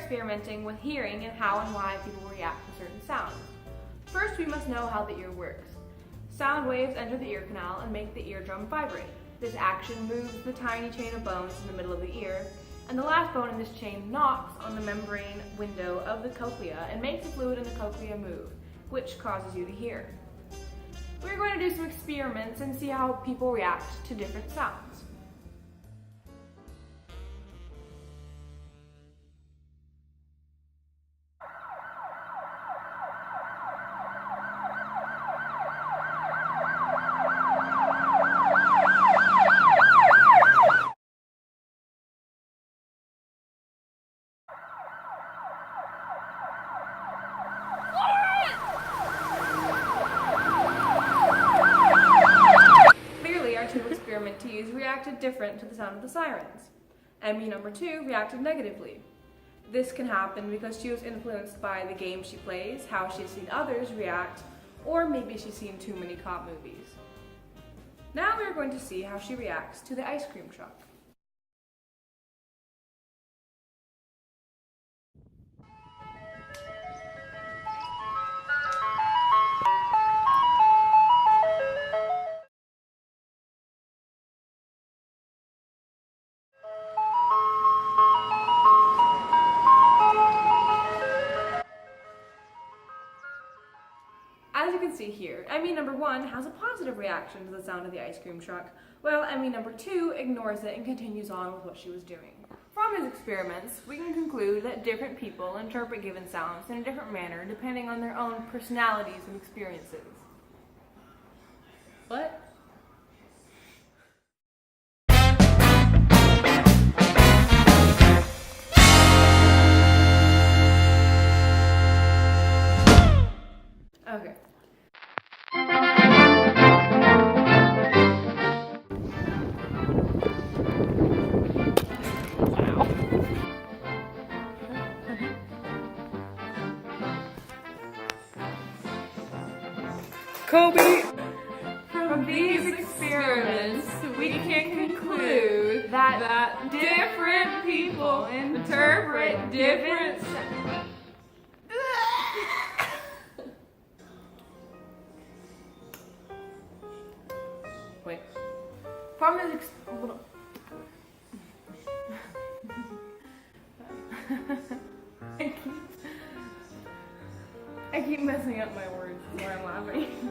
experimenting with hearing and how and why people react to certain sounds. First, we must know how the ear works. Sound waves enter the ear canal and make the eardrum vibrate. This action moves the tiny chain of bones in the middle of the ear, and the last bone in this chain knocks on the membrane window of the cochlea and makes the fluid in the cochlea move, which causes you to hear. We're going to do some experiments and see how people react to different sounds. Experiment reacted different to the sound of the sirens. Emmy number 2 reacted negatively. This can happen because she was influenced by the game she plays, how she's seen others react, or maybe she's seen too many cop movies. Now we are going to see how she reacts to the ice cream truck. As you can see here, Emmy number 1 has a positive reaction to the sound of the ice cream truck, while Emmy number 2 ignores it and continues on with what she was doing. From his experiments, we can conclude that different people interpret given sounds in a different manner depending on their own personalities and experiences. What? Okay. Kobe! From these experiments, we can conclude that different people interpret different sounds. Wait. From this I keep messing up my words while I'm laughing.